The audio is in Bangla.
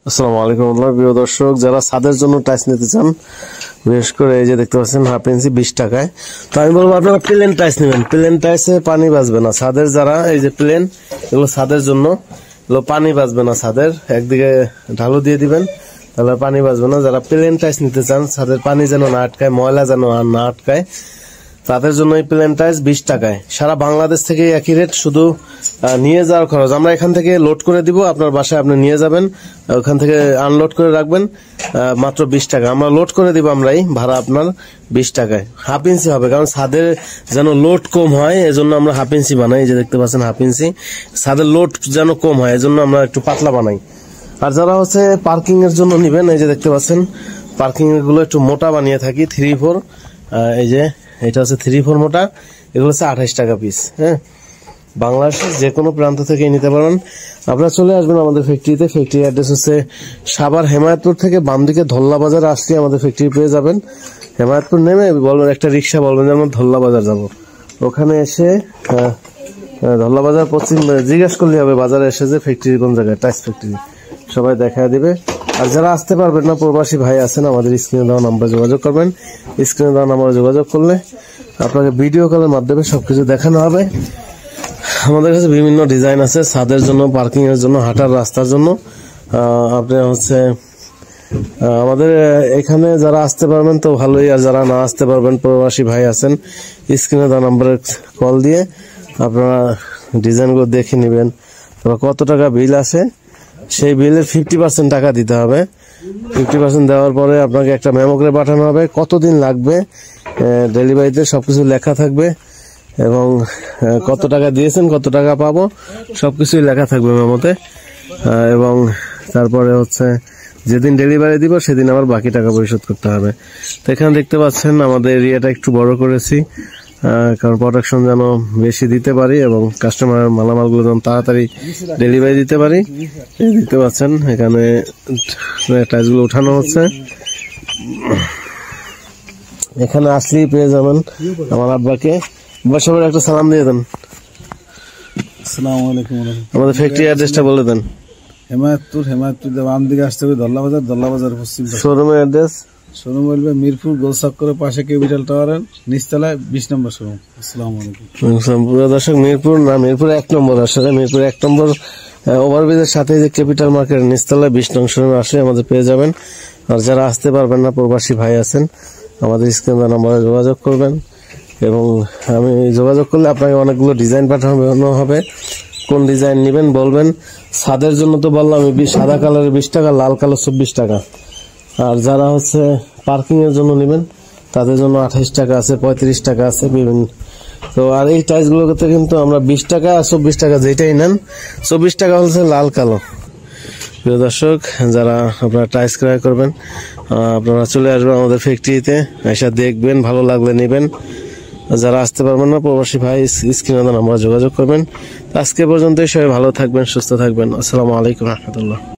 আসসালামু আলাইকুম প্রিয় দর্শক, যারা ছাদের জন্য টাইলস নিতে চান, বিশেষ করে এই যে দেখতে পাচ্ছেন হাফ ইঞ্চি 20 টাকায়। তো আমি বলবো আপনারা প্লেন টাইলস নেবেন। প্লেন টাইলসে পানি বাঁচবে না। ছাদের যারা এই যে প্লেন, এগুলো ছাদের জন্য, এগুলো পানি বাঁচবে না। ছাদের একদিকে ঢালু দিয়ে দিবেন, তাহলে পানি বাঁচবে না। যারা প্লেন টাইলস নিতে চান, ছাদের পানি যেন না আটকায়, ময়লা যেন আর না আটকায়, তাদের জন্য এই প্লেন টাইলস 20 টাকায়। সারা বাংলাদেশ থেকে একই রেট, শুধু নিয়ে যাওয়ার খরচ আমরা এখান থেকে লোড করে দিব, আপনার বাসায় আপনি নিয়ে যাবেন, ওখান থেকে আনলোড করে রাখবেন, মাত্র 20 টাকা। আমরা লোড করে দিব, আমরাই ভাড়া আপনার 20 টাকায়। হাফ ইঞ্চি হবে, কারণ ছাদের যেন লোড কম হয়, এজন্য আমরা হাফ ইঞ্চি বানাই। এই যে দেখতে পাচ্ছেন হাফ ইঞ্চি, ছাদের লোড যেন কম হয়, এজন্য আমরা একটু পাতলা বানাই। আর যারা হচ্ছে পার্কিং এর জন্য নিবেন, এই যে দেখতে পাচ্ছেন পার্কিং এর গুলো একটু মোটা বানিয়ে থাকি, 3-4, এই যে এটা হচ্ছে 3-4 মোটা, এগুলো হচ্ছে 28 টাকা পিস। হ্যাঁ, বাংলাদেশের যে কোনো প্রান্ত থেকে নিতে পারবেন। আপনারা চলে আসবেন আমাদের ফ্যাক্টরিতে। ফ্যাক্টরি অ্যাড্রেস হচ্ছে সাভার হেমায়তপুর থেকে বাম দিকে ধল্লা বাজার আসলে আমাদের ফ্যাক্টরি পেয়ে যাবেন। হেমায়তপুর নেমে বলবেন, একটা রিক্সা বলবেন যে আমরা ধল্লা বাজার যাবো, ওখানে এসে ধল্লা বাজার পশ্চিম জিজ্ঞেস করলে হবে বাজারে এসে যে ফ্যাক্টরি কোন জায়গায়, টাইলস ফ্যাক্টরি, সবাই দেখা দিবে। আর যারা আসতে পারবেন না, প্রবাসী ভাই আছেন, আমাদের স্ক্রিনে দেওয়া নাম্বারে যোগাযোগ করবেন। স্ক্রিনে দেওয়া নাম্বারে যোগাযোগ করলে আপনাকে ভিডিও কলের মাধ্যমে সবকিছু দেখানো হবে। আমাদের কাছে বিভিন্ন ডিজাইন আছে, ছাদের জন্য, পার্কিং এর জন্য, হাঁটার রাস্তার জন্য। আপনি হচ্ছে আমাদের এখানে যারা আসতে পারবেন তো ভালোই, আর যারা না আসতে পারবেন, প্রবাসী ভাই আছেন, স্ক্রিনে দেওয়া নাম্বারে কল দিয়ে আপনারা ডিজাইনগুলো দেখে নেবেন। কত টাকা বিল আসে, সেই বিলের 50% টাকা দিতে হবে। 50% দেওয়ার পরে আপনাকে একটা মেমো করে পাঠানো হবে, কতদিন লাগবে ডেলিভারিতে সবকিছু লেখা থাকবে, এবং কত টাকা দিয়েছেন, কত টাকা পাবো, সবকিছুই লেখা থাকবে মেমোতে। এবং তারপরে হচ্ছে যেদিন ডেলিভারি দিব সেদিন আবার বাকি টাকা পরিশোধ করতে হবে। তো এখানে দেখতে পাচ্ছেন আমাদের এরিয়াটা একটু বড় করেছি, কারণ প্রোডাকশন যেন বেশি দিতে পারি এবং কাস্টমার মালামালগুলো যেন তাড়াতাড়ি ডেলিভারি দিতে পারি। দেখতে পাচ্ছেন এখানে টাইলসগুলো উঠানো হচ্ছে। এখানে আসলেই পেয়ে যাবেন আমার আব্বাকে। সবার একটা সালাম দিয়ে দেন। আসসালামু আলাইকুম। আমাদের ফ্যাক্টরি অ্যাড্রেসটা বলে দেন। হেমায়তপুর বাম দিকে আসতে হবে ধল্লা বাজার পশ্চিম। শোরুমের অ্যাড্রেস, শোরুম বলবে মিরপুর গোলচক্করের পাশে ক্যাপিটাল টাওয়ারের নিচতলায় 20 নম্বর শোরুম। আসসালামু আলাইকুম। পুরো দর্শক, মিরপুর না, মিরপুর 1 নম্বর আসলে, মিরপুর 1 নম্বর ওভারব্রিজের সাথে যে ক্যাপিটাল মার্কেটের নিচতলায় 20 নং শোরুমে আসলে আমাদের পেয়ে যাবেন। আর যারা আসতে পারবেন না, প্রবাসী ভাই আছেন, আমাদের স্ক্রিনে নাম্বারে যোগাযোগ করবেন, এবং আমি যোগাযোগ করলে আপনাকে অনেকগুলো ডিজাইন পাঠানো হবে। কোন ডিজাইন নেবেন বলবেন। ছাদের জন্য তো বললাম সাদা কালারের 20 টাকা, লাল কালার 24 টাকা। আর যারা হচ্ছে পার্কিং এর জন্য নেবেন, তাদের জন্য 28 টাকা আছে, 35 টাকা আছে বিভিন্ন। তো আর এই টাইলস গুলোতে কিন্তু আমরা 20 টাকা, 24 টাকা যেটাই নেন, 24 টাকা হচ্ছে লাল কালো। প্রিয় দর্শক, যারা আপনারা টাইলস ক্রয় করবেন, আপনারা চলে আসবেন আমাদের ফ্যাক্টরিতে, এসে দেখবেন, ভালো লাগলে নেবেন। যারা আসতে পারবেন না, প্রবাসী ভাই স্ক্রিনে দেওয়া নাম্বারে যোগাযোগ করবেন। আজকে পর্যন্তই, সবাই ভালো থাকবেন, সুস্থ থাকবেন। আসসালামু আলাইকুম রহমতুল্লাহ।